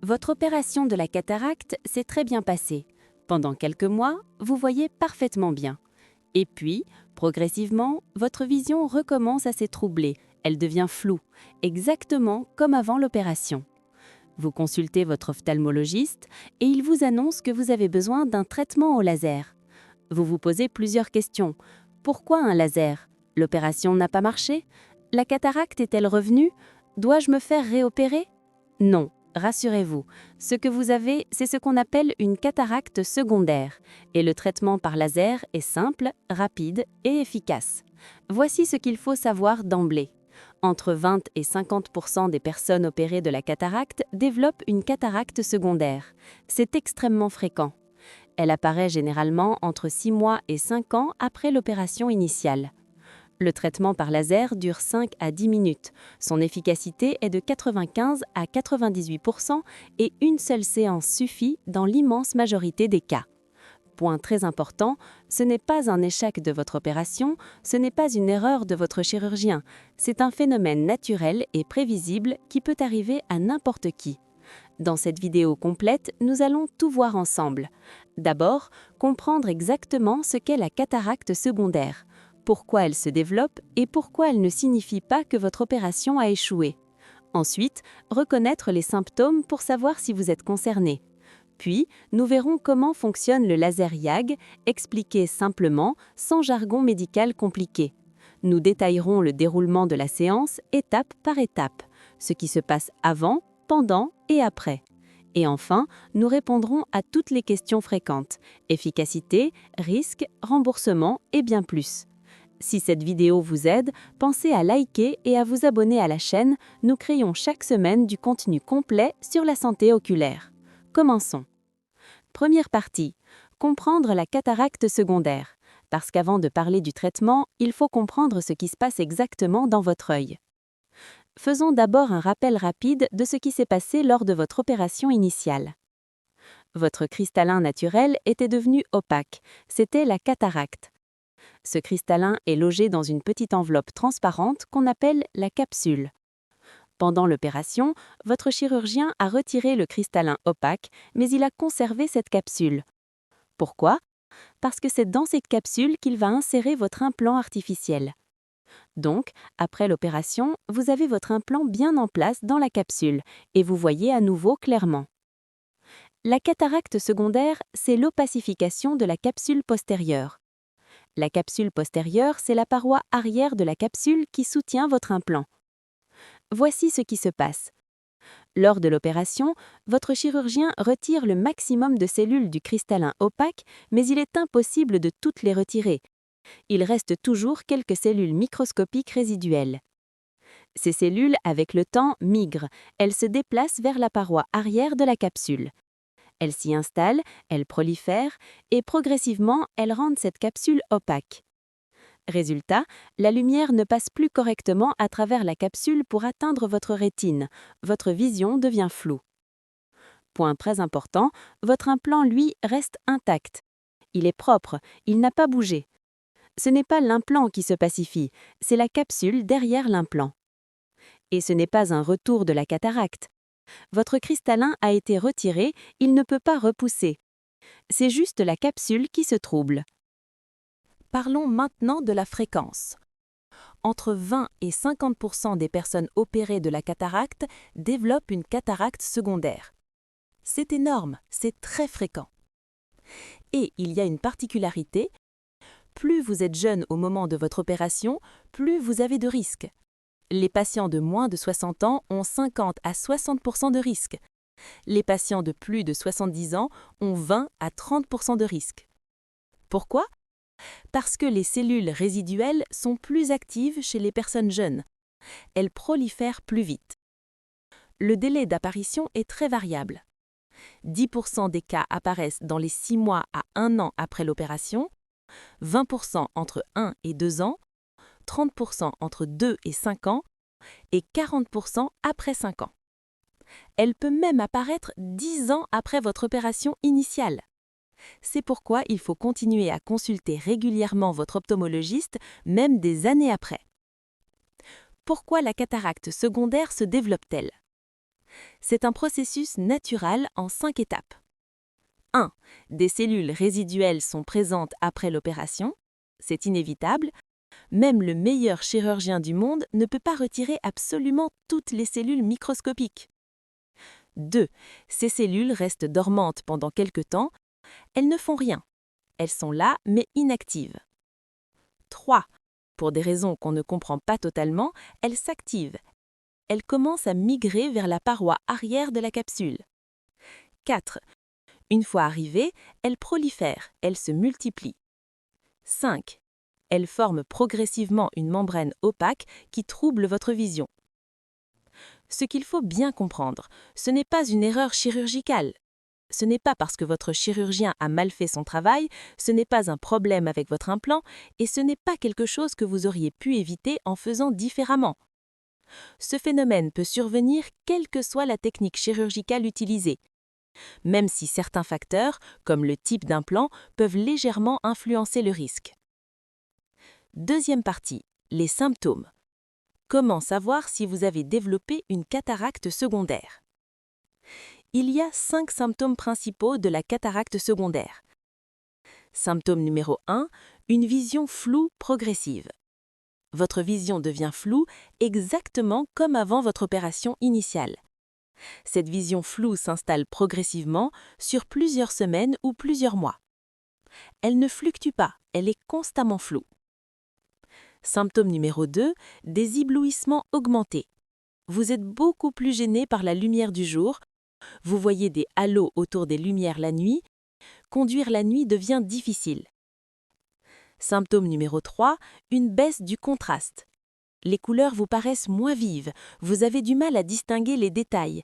Votre opération de la cataracte s'est très bien passée. Pendant quelques mois, vous voyez parfaitement bien. Et puis, progressivement, votre vision recommence à s'étroubler. Elle devient floue, exactement comme avant l'opération. Vous consultez votre ophtalmologiste et il vous annonce que vous avez besoin d'un traitement au laser. Vous vous posez plusieurs questions. Pourquoi un laser? L'opération n'a pas marché? La cataracte est-elle revenue? Dois-je me faire réopérer? Non, rassurez-vous. Ce que vous avez, c'est ce qu'on appelle une cataracte secondaire. Et le traitement par laser est simple, rapide et efficace. Voici ce qu'il faut savoir d'emblée. Entre 20 et 50% des personnes opérées de la cataracte développent une cataracte secondaire. C'est extrêmement fréquent. Elle apparaît généralement entre 6 mois et 5 ans après l'opération initiale. Le traitement par laser dure 5 à 10 minutes. Son efficacité est de 95 à 98% et une seule séance suffit dans l'immense majorité des cas. Point très important, ce n'est pas un échec de votre opération, ce n'est pas une erreur de votre chirurgien. C'est un phénomène naturel et prévisible qui peut arriver à n'importe qui. Dans cette vidéo complète, nous allons tout voir ensemble. D'abord, comprendre exactement ce qu'est la cataracte secondaire, pourquoi elle se développe et pourquoi elle ne signifie pas que votre opération a échoué. Ensuite, reconnaître les symptômes pour savoir si vous êtes concerné. Puis, nous verrons comment fonctionne le laser YAG, expliqué simplement, sans jargon médical compliqué. Nous détaillerons le déroulement de la séance étape par étape, ce qui se passe avant, pendant et après. Et enfin, nous répondrons à toutes les questions fréquentes, efficacité, risque, remboursement et bien plus. Si cette vidéo vous aide, pensez à liker et à vous abonner à la chaîne. Nous créons chaque semaine du contenu complet sur la santé oculaire. Commençons. Première partie. Comprendre la cataracte secondaire. Parce qu'avant de parler du traitement, il faut comprendre ce qui se passe exactement dans votre œil. Faisons d'abord un rappel rapide de ce qui s'est passé lors de votre opération initiale. Votre cristallin naturel était devenu opaque, c'était la cataracte. Ce cristallin est logé dans une petite enveloppe transparente qu'on appelle la capsule. Pendant l'opération, votre chirurgien a retiré le cristallin opaque, mais il a conservé cette capsule. Pourquoi? Parce que c'est dans cette capsule qu'il va insérer votre implant artificiel. Donc, après l'opération, vous avez votre implant bien en place dans la capsule et vous voyez à nouveau clairement. La cataracte secondaire, c'est l'opacification de la capsule postérieure. La capsule postérieure, c'est la paroi arrière de la capsule qui soutient votre implant. Voici ce qui se passe. Lors de l'opération, votre chirurgien retire le maximum de cellules du cristallin opaque, mais il est impossible de toutes les retirer. Il reste toujours quelques cellules microscopiques résiduelles. Ces cellules, avec le temps, migrent. Elles se déplacent vers la paroi arrière de la capsule. Elles s'y installent, elles prolifèrent, et progressivement, elles rendent cette capsule opaque. Résultat, la lumière ne passe plus correctement à travers la capsule pour atteindre votre rétine. Votre vision devient floue. Point très important, votre implant, lui, reste intact. Il est propre, il n'a pas bougé. Ce n'est pas l'implant qui se pacifie, c'est la capsule derrière l'implant. Et ce n'est pas un retour de la cataracte. Votre cristallin a été retiré, il ne peut pas repousser. C'est juste la capsule qui se trouble. Parlons maintenant de la fréquence. Entre 20 et 50% des personnes opérées de la cataracte développent une cataracte secondaire. C'est énorme, c'est très fréquent. Et il y a une particularité, plus vous êtes jeune au moment de votre opération, plus vous avez de risques. Les patients de moins de 60 ans ont 50 à 60% de risques. Les patients de plus de 70 ans ont 20 à 30% de risques. Pourquoi? Parce que les cellules résiduelles sont plus actives chez les personnes jeunes. Elles prolifèrent plus vite. Le délai d'apparition est très variable. 10% des cas apparaissent dans les 6 mois à 1 an après l'opération, 20% entre 1 et 2 ans, 30% entre 2 et 5 ans et 40% après 5 ans. Elle peut même apparaître 10 ans après votre opération initiale. C'est pourquoi il faut continuer à consulter régulièrement votre ophtalmologiste, même des années après. Pourquoi la cataracte secondaire se développe-t-elle? C'est un processus naturel en 5 étapes. 1. Des cellules résiduelles sont présentes après l'opération. C'est inévitable. Même le meilleur chirurgien du monde ne peut pas retirer absolument toutes les cellules microscopiques. 2. Ces cellules restent dormantes pendant quelque temps. Elles ne font rien. Elles sont là, mais inactives. 3. Pour des raisons qu'on ne comprend pas totalement, elles s'activent. Elles commencent à migrer vers la paroi arrière de la capsule. 4. Une fois arrivées, elles prolifèrent, elles se multiplient. 5. Elles forment progressivement une membrane opaque qui trouble votre vision. Ce qu'il faut bien comprendre, ce n'est pas une erreur chirurgicale. Ce n'est pas parce que votre chirurgien a mal fait son travail, ce n'est pas un problème avec votre implant, et ce n'est pas quelque chose que vous auriez pu éviter en faisant différemment. Ce phénomène peut survenir quelle que soit la technique chirurgicale utilisée, même si certains facteurs, comme le type d'implant, peuvent légèrement influencer le risque. Deuxième partie, les symptômes. Comment savoir si vous avez développé une cataracte secondaire? Il y a 5 symptômes principaux de la cataracte secondaire. Symptôme numéro 1, une vision floue progressive. Votre vision devient floue exactement comme avant votre opération initiale. Cette vision floue s'installe progressivement sur plusieurs semaines ou plusieurs mois. Elle ne fluctue pas, elle est constamment floue. Symptôme numéro 2, des éblouissements augmentés. Vous êtes beaucoup plus gêné par la lumière du jour, vous voyez des halos autour des lumières la nuit, conduire la nuit devient difficile. Symptôme numéro 3, une baisse du contraste. Les couleurs vous paraissent moins vives, vous avez du mal à distinguer les détails.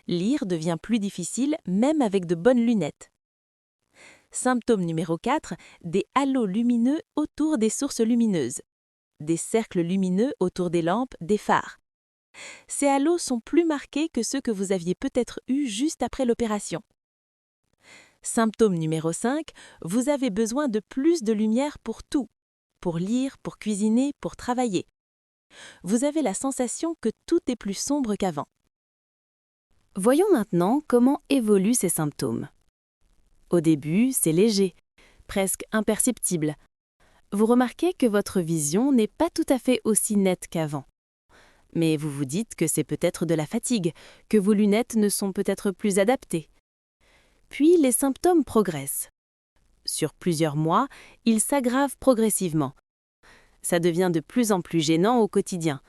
Lire devient plus difficile même avec de bonnes lunettes. Symptôme numéro 4, des halos lumineux autour des sources lumineuses. Des cercles lumineux autour des lampes, des phares. Ces halos sont plus marqués que ceux que vous aviez peut-être eus juste après l'opération. Symptôme numéro 5, vous avez besoin de plus de lumière pour tout, pour lire, pour cuisiner, pour travailler. Vous avez la sensation que tout est plus sombre qu'avant. Voyons maintenant comment évoluent ces symptômes. Au début, c'est léger, presque imperceptible. Vous remarquez que votre vision n'est pas tout à fait aussi nette qu'avant. Mais vous vous dites que c'est peut-être de la fatigue, que vos lunettes ne sont peut-être plus adaptées. Puis les symptômes progressent. Sur plusieurs mois, ils s'aggravent progressivement. Ça devient de plus en plus gênant au quotidien.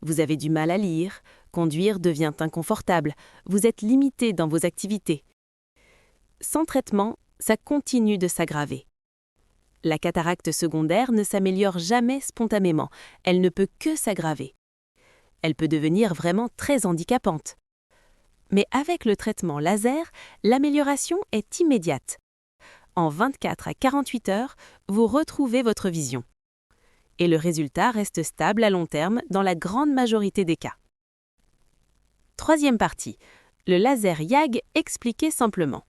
Vous avez du mal à lire, conduire devient inconfortable, vous êtes limité dans vos activités. Sans traitement, ça continue de s'aggraver. La cataracte secondaire ne s'améliore jamais spontanément, elle ne peut que s'aggraver. Elle peut devenir vraiment très handicapante. Mais avec le traitement laser, l'amélioration est immédiate. En 24 à 48 heures, vous retrouvez votre vision. Et le résultat reste stable à long terme dans la grande majorité des cas. Troisième partie, le laser YAG expliqué simplement.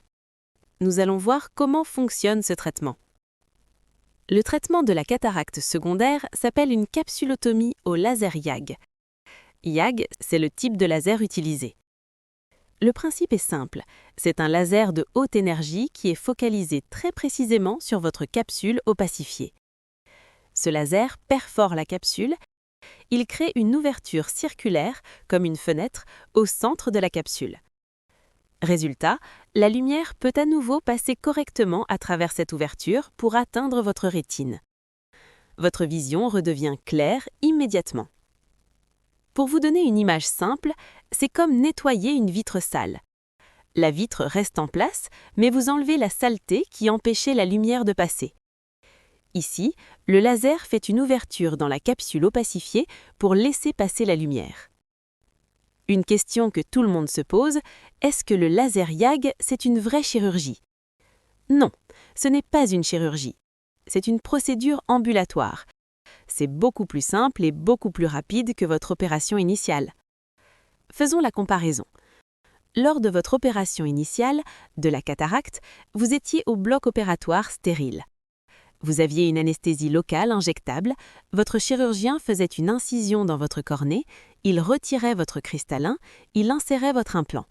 Nous allons voir comment fonctionne ce traitement. Le traitement de la cataracte secondaire s'appelle une capsulotomie au laser YAG. YAG, c'est le type de laser utilisé. Le principe est simple, c'est un laser de haute énergie qui est focalisé très précisément sur votre capsule opacifiée. Ce laser perfore la capsule, il crée une ouverture circulaire, comme une fenêtre, au centre de la capsule. Résultat, la lumière peut à nouveau passer correctement à travers cette ouverture pour atteindre votre rétine. Votre vision redevient claire immédiatement. Pour vous donner une image simple, c'est comme nettoyer une vitre sale. La vitre reste en place, mais vous enlevez la saleté qui empêchait la lumière de passer. Ici, le laser fait une ouverture dans la capsule opacifiée pour laisser passer la lumière. Une question que tout le monde se pose, est-ce que le laser YAG, c'est une vraie chirurgie? Non, ce n'est pas une chirurgie. C'est une procédure ambulatoire. C'est beaucoup plus simple et beaucoup plus rapide que votre opération initiale. Faisons la comparaison. Lors de votre opération initiale, de la cataracte, vous étiez au bloc opératoire stérile. Vous aviez une anesthésie locale injectable, votre chirurgien faisait une incision dans votre cornée, Il retirait votre cristallin, il insérait votre implant.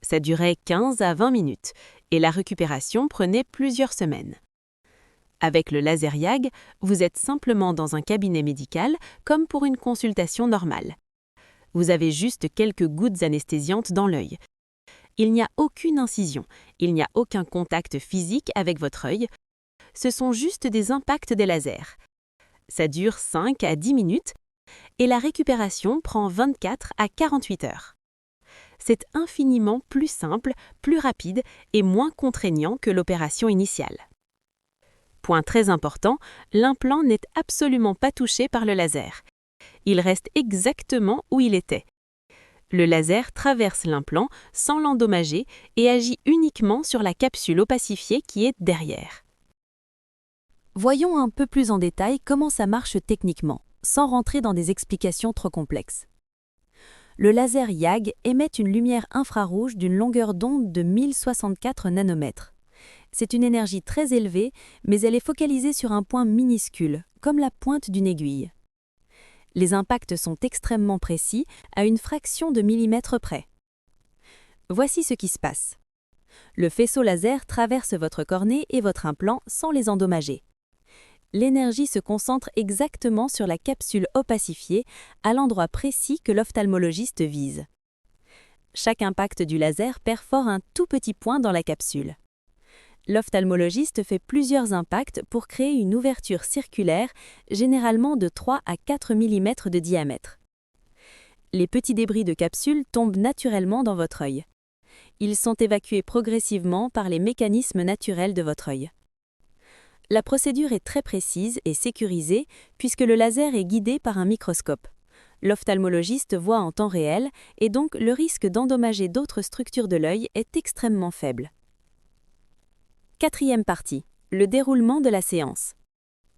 Ça durait 15 à 20 minutes et la récupération prenait plusieurs semaines. Avec le laser YAG, vous êtes simplement dans un cabinet médical comme pour une consultation normale. Vous avez juste quelques gouttes anesthésiantes dans l'œil. Il n'y a aucune incision, il n'y a aucun contact physique avec votre œil. Ce sont juste des impacts des lasers. Ça dure 5 à 10 minutes et la récupération prend 24 à 48 heures. C'est infiniment plus simple, plus rapide et moins contraignant que l'opération initiale. Point très important, l'implant n'est absolument pas touché par le laser. Il reste exactement où il était. Le laser traverse l'implant sans l'endommager et agit uniquement sur la capsule opacifiée qui est derrière. Voyons un peu plus en détail comment ça marche techniquement, sans rentrer dans des explications trop complexes. Le laser YAG émet une lumière infrarouge d'une longueur d'onde de 1064 nanomètres. C'est une énergie très élevée, mais elle est focalisée sur un point minuscule, comme la pointe d'une aiguille. Les impacts sont extrêmement précis, à une fraction de millimètre près. Voici ce qui se passe. Le faisceau laser traverse votre cornée et votre implant sans les endommager. L'énergie se concentre exactement sur la capsule opacifiée, à l'endroit précis que l'ophtalmologiste vise. Chaque impact du laser perfore un tout petit point dans la capsule. L'ophtalmologiste fait plusieurs impacts pour créer une ouverture circulaire, généralement de 3 à 4 mm de diamètre. Les petits débris de capsule tombent naturellement dans votre œil. Ils sont évacués progressivement par les mécanismes naturels de votre œil. La procédure est très précise et sécurisée puisque le laser est guidé par un microscope. L'ophtalmologiste voit en temps réel et donc le risque d'endommager d'autres structures de l'œil est extrêmement faible. Quatrième partie, le déroulement de la séance.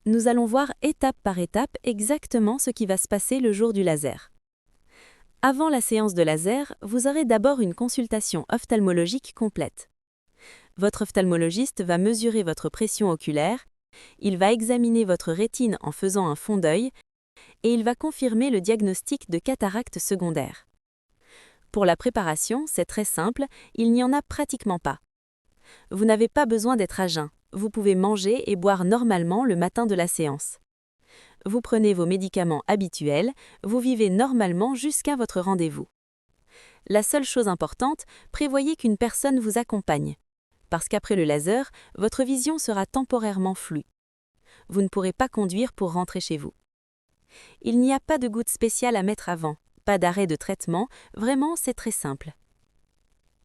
Nous allons voir étape par étape exactement ce qui va se passer le jour du laser. Avant la séance de laser, vous aurez d'abord une consultation ophtalmologique complète. Votre ophtalmologiste va mesurer votre pression oculaire, il va examiner votre rétine en faisant un fond d'œil et il va confirmer le diagnostic de cataracte secondaire. Pour la préparation, c'est très simple, il n'y en a pratiquement pas. Vous n'avez pas besoin d'être à jeun, vous pouvez manger et boire normalement le matin de la séance. Vous prenez vos médicaments habituels, vous vivez normalement jusqu'à votre rendez-vous. La seule chose importante, prévoyez qu'une personne vous accompagne. Parce qu'après le laser, votre vision sera temporairement floue. Vous ne pourrez pas conduire pour rentrer chez vous. Il n'y a pas de goutte spéciale à mettre avant, pas d'arrêt de traitement, vraiment c'est très simple.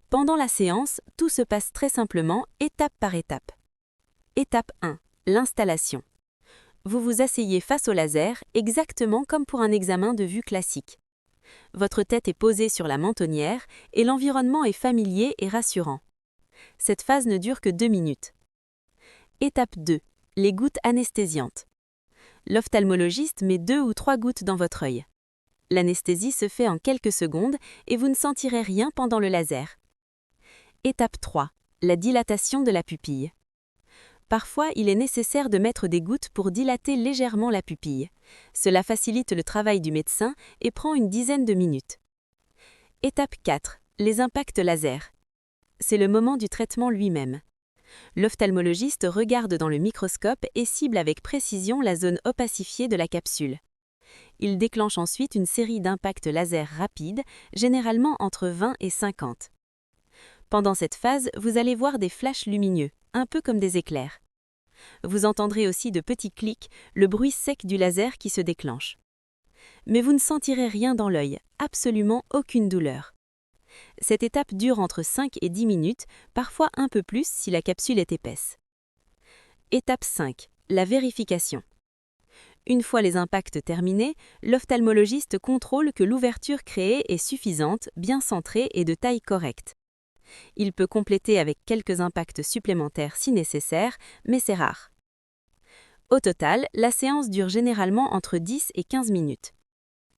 Pendant la séance, tout se passe très simplement, étape par étape. Étape 1. L'installation. Vous vous asseyez face au laser, exactement comme pour un examen de vue classique. Votre tête est posée sur la mentonnière et l'environnement est familier et rassurant. Cette phase ne dure que 2 minutes. Étape 2. Les gouttes anesthésiantes. L'ophtalmologiste met 2 ou 3 gouttes dans votre œil. L'anesthésie se fait en quelques secondes et vous ne sentirez rien pendant le laser. Étape 3. La dilatation de la pupille. Parfois, il est nécessaire de mettre des gouttes pour dilater légèrement la pupille. Cela facilite le travail du médecin et prend une dizaine de minutes. Étape 4. Les impacts laser. C'est le moment du traitement lui-même. L'ophtalmologiste regarde dans le microscope et cible avec précision la zone opacifiée de la capsule. Il déclenche ensuite une série d'impacts laser rapides, généralement entre 20 et 50. Pendant cette phase, vous allez voir des flashs lumineux, un peu comme des éclairs. Vous entendrez aussi de petits clics, le bruit sec du laser qui se déclenche. Mais vous ne sentirez rien dans l'œil, absolument aucune douleur. Cette étape dure entre 5 et 10 minutes, parfois un peu plus si la capsule est épaisse. Étape 5. La vérification. Une fois les impacts terminés, l'ophtalmologiste contrôle que l'ouverture créée est suffisante, bien centrée et de taille correcte. Il peut compléter avec quelques impacts supplémentaires si nécessaire, mais c'est rare. Au total, la séance dure généralement entre 10 et 15 minutes.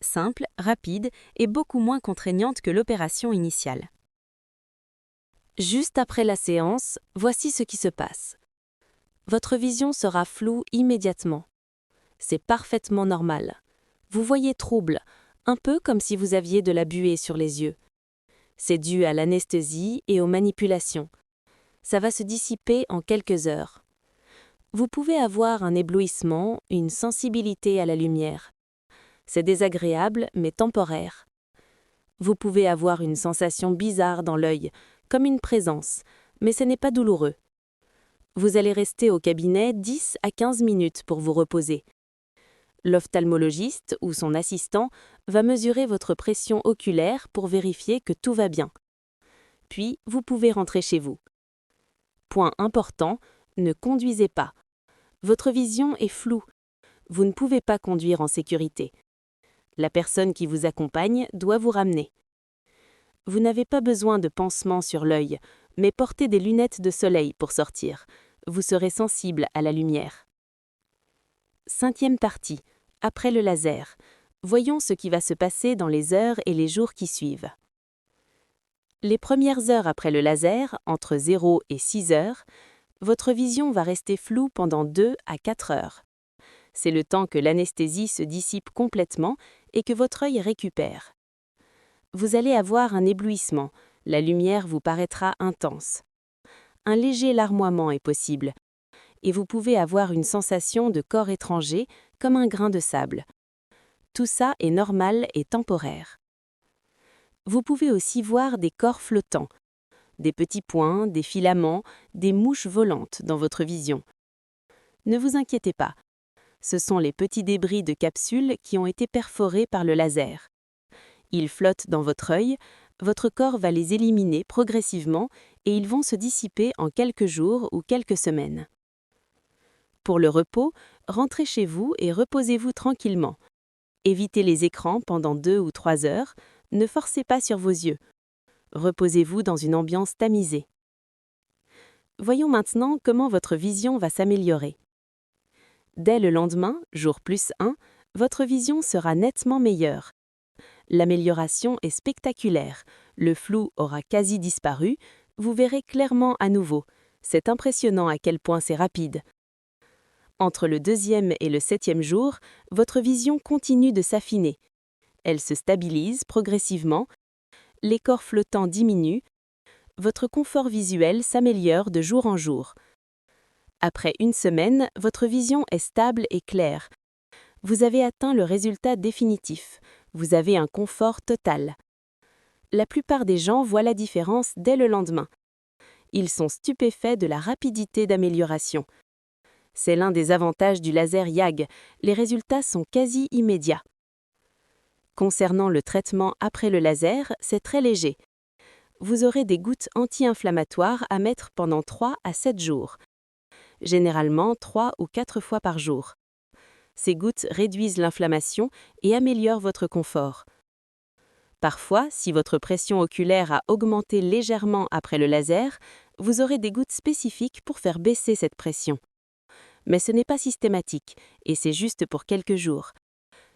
Simple, rapide et beaucoup moins contraignante que l'opération initiale. Juste après la séance, voici ce qui se passe. Votre vision sera floue immédiatement. C'est parfaitement normal. Vous voyez trouble, un peu comme si vous aviez de la buée sur les yeux. C'est dû à l'anesthésie et aux manipulations. Ça va se dissiper en quelques heures. Vous pouvez avoir un éblouissement, une sensibilité à la lumière. C'est désagréable, mais temporaire. Vous pouvez avoir une sensation bizarre dans l'œil, comme une présence, mais ce n'est pas douloureux. Vous allez rester au cabinet 10 à 15 minutes pour vous reposer. L'ophtalmologiste ou son assistant va mesurer votre pression oculaire pour vérifier que tout va bien. Puis, vous pouvez rentrer chez vous. Point important, ne conduisez pas. Votre vision est floue. Vous ne pouvez pas conduire en sécurité. La personne qui vous accompagne doit vous ramener. Vous n'avez pas besoin de pansement sur l'œil, mais portez des lunettes de soleil pour sortir. Vous serez sensible à la lumière. 5e partie. Après le laser. Voyons ce qui va se passer dans les heures et les jours qui suivent. Les premières heures après le laser, entre 0 et 6 heures, votre vision va rester floue pendant 2 à 4 heures. C'est le temps que l'anesthésie se dissipe complètement et que votre œil récupère. Vous allez avoir un éblouissement, la lumière vous paraîtra intense. Un léger larmoiement est possible, et vous pouvez avoir une sensation de corps étranger comme un grain de sable. Tout ça est normal et temporaire. Vous pouvez aussi voir des corps flottants, des petits points, des filaments, des mouches volantes dans votre vision. Ne vous inquiétez pas, ce sont les petits débris de capsules qui ont été perforés par le laser. Ils flottent dans votre œil, votre corps va les éliminer progressivement et ils vont se dissiper en quelques jours ou quelques semaines. Pour le repos, rentrez chez vous et reposez-vous tranquillement. Évitez les écrans pendant 2 ou 3 heures, ne forcez pas sur vos yeux. Reposez-vous dans une ambiance tamisée. Voyons maintenant comment votre vision va s'améliorer. Dès le lendemain, jour plus 1, votre vision sera nettement meilleure. L'amélioration est spectaculaire, le flou aura quasi disparu, vous verrez clairement à nouveau. C'est impressionnant à quel point c'est rapide. Entre le 2e et le 7e jour, votre vision continue de s'affiner. Elle se stabilise progressivement, les corps flottants diminuent, votre confort visuel s'améliore de jour en jour. Après une semaine, votre vision est stable et claire. Vous avez atteint le résultat définitif. Vous avez un confort total. La plupart des gens voient la différence dès le lendemain. Ils sont stupéfaits de la rapidité d'amélioration. C'est l'un des avantages du laser YAG, les résultats sont quasi immédiats. Concernant le traitement après le laser, c'est très léger. Vous aurez des gouttes anti-inflammatoires à mettre pendant 3 à 7 jours. Généralement 3 ou 4 fois par jour. Ces gouttes réduisent l'inflammation et améliorent votre confort. Parfois, si votre pression oculaire a augmenté légèrement après le laser, vous aurez des gouttes spécifiques pour faire baisser cette pression. Mais ce n'est pas systématique, et c'est juste pour quelques jours.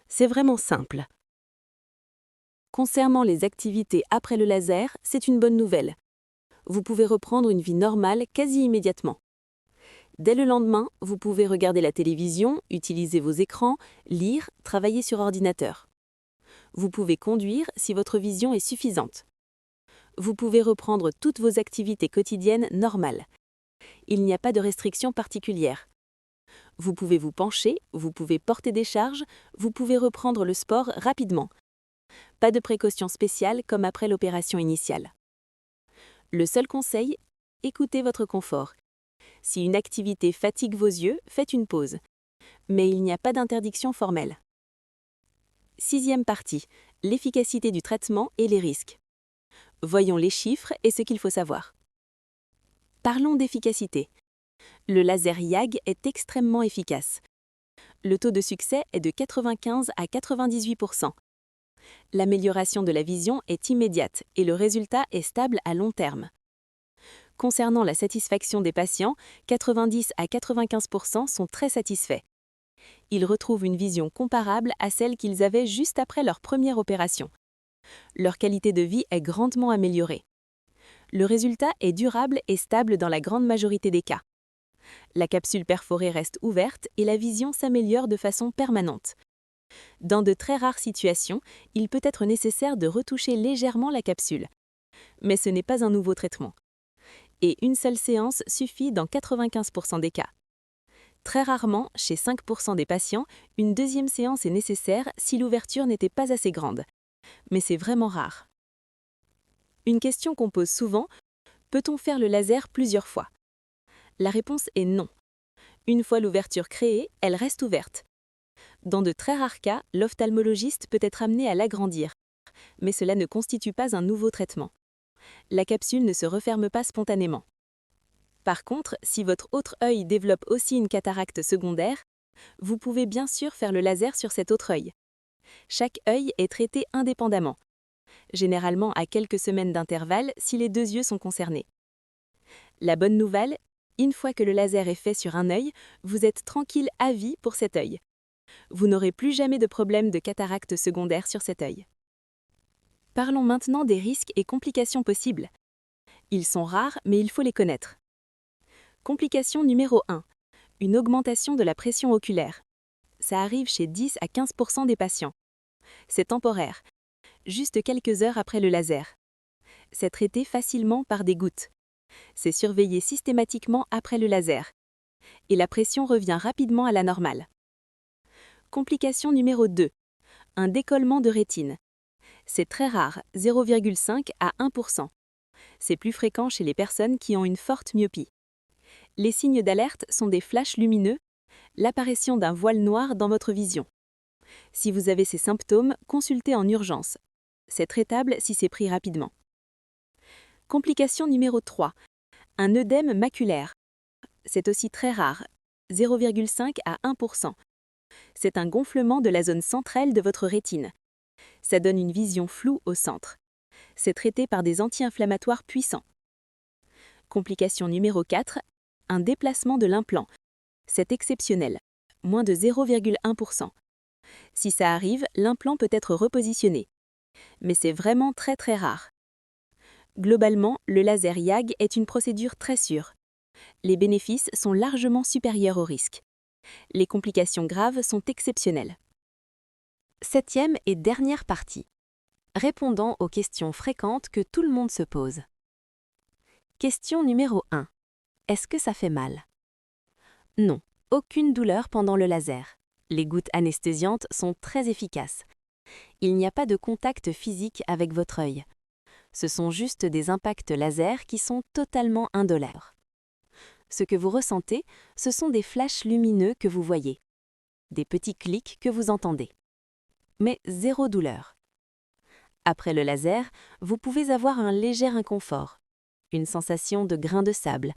C'est vraiment simple. Concernant les activités après le laser, c'est une bonne nouvelle. Vous pouvez reprendre une vie normale quasi immédiatement. Dès le lendemain, vous pouvez regarder la télévision, utiliser vos écrans, lire, travailler sur ordinateur. Vous pouvez conduire si votre vision est suffisante. Vous pouvez reprendre toutes vos activités quotidiennes normales. Il n'y a pas de restrictions particulières. Vous pouvez vous pencher, vous pouvez porter des charges, vous pouvez reprendre le sport rapidement. Pas de précautions spéciales comme après l'opération initiale. Le seul conseil, écoutez votre confort. Si une activité fatigue vos yeux, faites une pause. Mais il n'y a pas d'interdiction formelle. 6e partie, l'efficacité du traitement et les risques. Voyons les chiffres et ce qu'il faut savoir. Parlons d'efficacité. Le laser YAG est extrêmement efficace. Le taux de succès est de 95 à 98%. L'amélioration de la vision est immédiate et le résultat est stable à long terme. Concernant la satisfaction des patients, 90 à 95% sont très satisfaits. Ils retrouvent une vision comparable à celle qu'ils avaient juste après leur première opération. Leur qualité de vie est grandement améliorée. Le résultat est durable et stable dans la grande majorité des cas. La capsule perforée reste ouverte et la vision s'améliore de façon permanente. Dans de très rares situations, il peut être nécessaire de retoucher légèrement la capsule. Mais ce n'est pas un nouveau traitement. Et une seule séance suffit dans 95% des cas. Très rarement, chez 5% des patients, une deuxième séance est nécessaire si l'ouverture n'était pas assez grande. Mais c'est vraiment rare. Une question qu'on pose souvent, peut-on faire le laser plusieurs fois? La réponse est non. Une fois l'ouverture créée, elle reste ouverte. Dans de très rares cas, l'ophtalmologiste peut être amené à l'agrandir, mais cela ne constitue pas un nouveau traitement. La capsule ne se referme pas spontanément. Par contre, si votre autre œil développe aussi une cataracte secondaire, vous pouvez bien sûr faire le laser sur cet autre œil. Chaque œil est traité indépendamment, généralement à quelques semaines d'intervalle si les deux yeux sont concernés. La bonne nouvelle, une fois que le laser est fait sur un œil, vous êtes tranquille à vie pour cet œil. Vous n'aurez plus jamais de problème de cataracte secondaire sur cet œil. Parlons maintenant des risques et complications possibles. Ils sont rares, mais il faut les connaître. Complication numéro 1. Une augmentation de la pression oculaire. Ça arrive chez 10 à 15% des patients. C'est temporaire, juste quelques heures après le laser. C'est traité facilement par des gouttes. C'est surveillé systématiquement après le laser. Et la pression revient rapidement à la normale. Complication numéro 2. Un décollement de rétine. C'est très rare, 0,5 à 1%. C'est plus fréquent chez les personnes qui ont une forte myopie. Les signes d'alerte sont des flashs lumineux, l'apparition d'un voile noir dans votre vision. Si vous avez ces symptômes, consultez en urgence. C'est traitable si c'est pris rapidement. Complication numéro 3. Un œdème maculaire. C'est aussi très rare, 0,5 à 1%. C'est un gonflement de la zone centrale de votre rétine. Ça donne une vision floue au centre. C'est traité par des anti-inflammatoires puissants. Complication numéro 4. Un déplacement de l'implant. C'est exceptionnel, moins de 0,1%. Si ça arrive, l'implant peut être repositionné. Mais c'est vraiment très très rare. Globalement, le laser YAG est une procédure très sûre. Les bénéfices sont largement supérieurs aux risques. Les complications graves sont exceptionnelles. 7e et dernière partie. Répondant aux questions fréquentes que tout le monde se pose. Question numéro 1. Est-ce que ça fait mal? Non, aucune douleur pendant le laser. Les gouttes anesthésiantes sont très efficaces. Il n'y a pas de contact physique avec votre œil. Ce sont juste des impacts laser qui sont totalement indolores. Ce que vous ressentez, ce sont des flashs lumineux que vous voyez, des petits clics que vous entendez. Mais zéro douleur. Après le laser, vous pouvez avoir un léger inconfort, une sensation de grain de sable.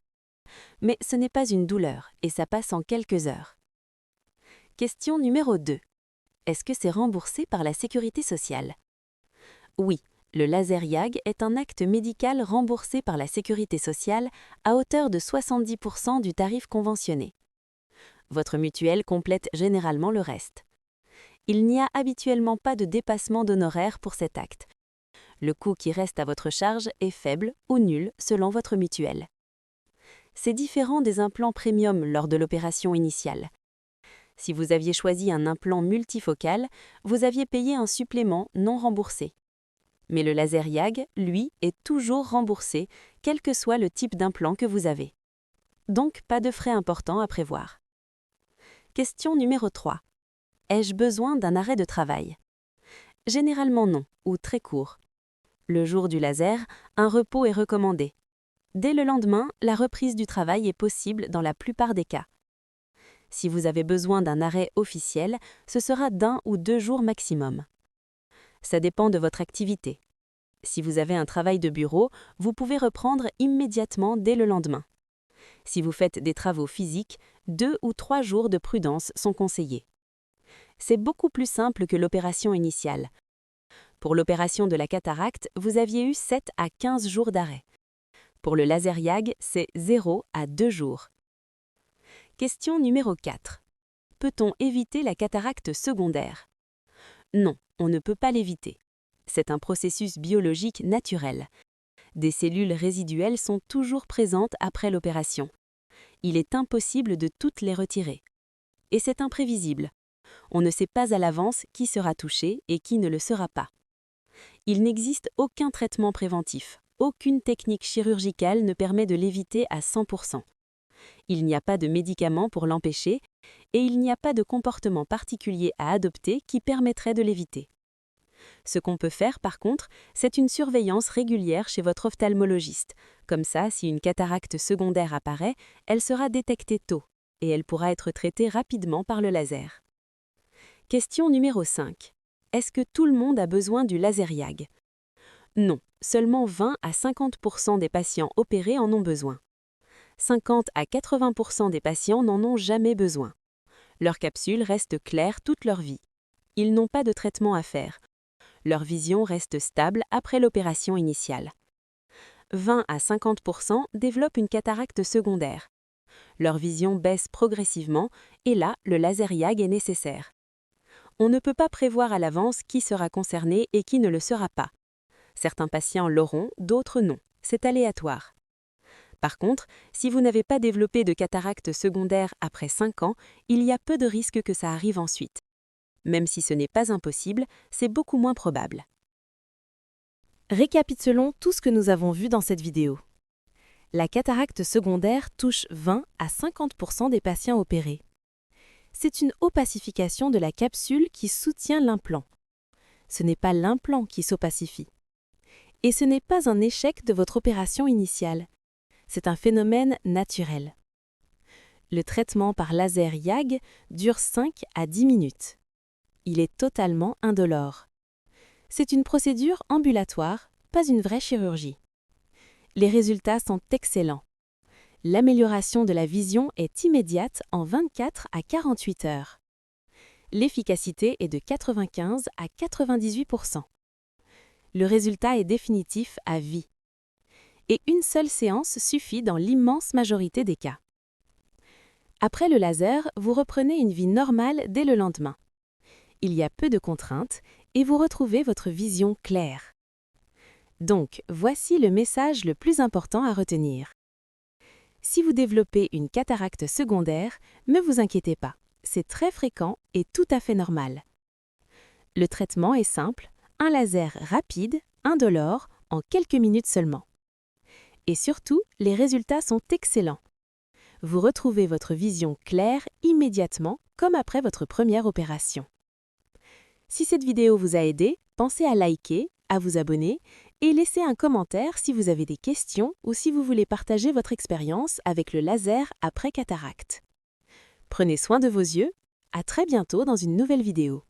Mais ce n'est pas une douleur et ça passe en quelques heures. Question numéro 2. Est-ce que c'est remboursé par la Sécurité sociale? Oui, le laser YAG est un acte médical remboursé par la Sécurité sociale à hauteur de 70% du tarif conventionné. Votre mutuelle complète généralement le reste. Il n'y a habituellement pas de dépassement d'honoraires pour cet acte. Le coût qui reste à votre charge est faible ou nul selon votre mutuelle. C'est différent des implants premium lors de l'opération initiale. Si vous aviez choisi un implant multifocal, vous aviez payé un supplément non remboursé. Mais le laser YAG, lui, est toujours remboursé, quel que soit le type d'implant que vous avez. Donc, pas de frais importants à prévoir. Question numéro 3. Ai-je besoin d'un arrêt de travail? Généralement non, ou très court. Le jour du laser, un repos est recommandé. Dès le lendemain, la reprise du travail est possible dans la plupart des cas. Si vous avez besoin d'un arrêt officiel, ce sera d'1 ou 2 jours maximum. Ça dépend de votre activité. Si vous avez un travail de bureau, vous pouvez reprendre immédiatement dès le lendemain. Si vous faites des travaux physiques, 2 ou 3 jours de prudence sont conseillés. C'est beaucoup plus simple que l'opération initiale. Pour l'opération de la cataracte, vous aviez eu 7 à 15 jours d'arrêt. Pour le laser YAG, c'est 0 à 2 jours. Question numéro 4. Peut-on éviter la cataracte secondaire? Non, on ne peut pas l'éviter. C'est un processus biologique naturel. Des cellules résiduelles sont toujours présentes après l'opération. Il est impossible de toutes les retirer. Et c'est imprévisible. On ne sait pas à l'avance qui sera touché et qui ne le sera pas. Il n'existe aucun traitement préventif. Aucune technique chirurgicale ne permet de l'éviter à 100%. Il n'y a pas de médicament pour l'empêcher et il n'y a pas de comportement particulier à adopter qui permettrait de l'éviter. Ce qu'on peut faire par contre, c'est une surveillance régulière chez votre ophtalmologiste. Comme ça, si une cataracte secondaire apparaît, elle sera détectée tôt et elle pourra être traitée rapidement par le laser. Question numéro 5. Est-ce que tout le monde a besoin du laser YAG? Non, seulement 20 à 50% des patients opérés en ont besoin. 50 à 80% des patients n'en ont jamais besoin. Leur capsule reste claire toute leur vie. Ils n'ont pas de traitement à faire. Leur vision reste stable après l'opération initiale. 20 à 50% développent une cataracte secondaire. Leur vision baisse progressivement et là, le laser YAG est nécessaire. On ne peut pas prévoir à l'avance qui sera concerné et qui ne le sera pas. Certains patients l'auront, d'autres non. C'est aléatoire. Par contre, si vous n'avez pas développé de cataracte secondaire après 5 ans, il y a peu de risques que ça arrive ensuite. Même si ce n'est pas impossible, c'est beaucoup moins probable. Récapitulons tout ce que nous avons vu dans cette vidéo. La cataracte secondaire touche 20 à 50% des patients opérés. C'est une opacification de la capsule qui soutient l'implant. Ce n'est pas l'implant qui s'opacifie. Et ce n'est pas un échec de votre opération initiale. C'est un phénomène naturel. Le traitement par laser YAG dure 5 à 10 minutes. Il est totalement indolore. C'est une procédure ambulatoire, pas une vraie chirurgie. Les résultats sont excellents. L'amélioration de la vision est immédiate en 24 à 48 heures. L'efficacité est de 95 à 98%. Le résultat est définitif à vie. Et une seule séance suffit dans l'immense majorité des cas. Après le laser, vous reprenez une vie normale dès le lendemain. Il y a peu de contraintes et vous retrouvez votre vision claire. Donc, voici le message le plus important à retenir. Si vous développez une cataracte secondaire, ne vous inquiétez pas, c'est très fréquent et tout à fait normal. Le traitement est simple, un laser rapide, indolore, en quelques minutes seulement. Et surtout, les résultats sont excellents. Vous retrouvez votre vision claire immédiatement, comme après votre première opération. Si cette vidéo vous a aidé, pensez à liker, à vous abonner et laissez un commentaire si vous avez des questions ou si vous voulez partager votre expérience avec le laser après cataracte. Prenez soin de vos yeux, à très bientôt dans une nouvelle vidéo.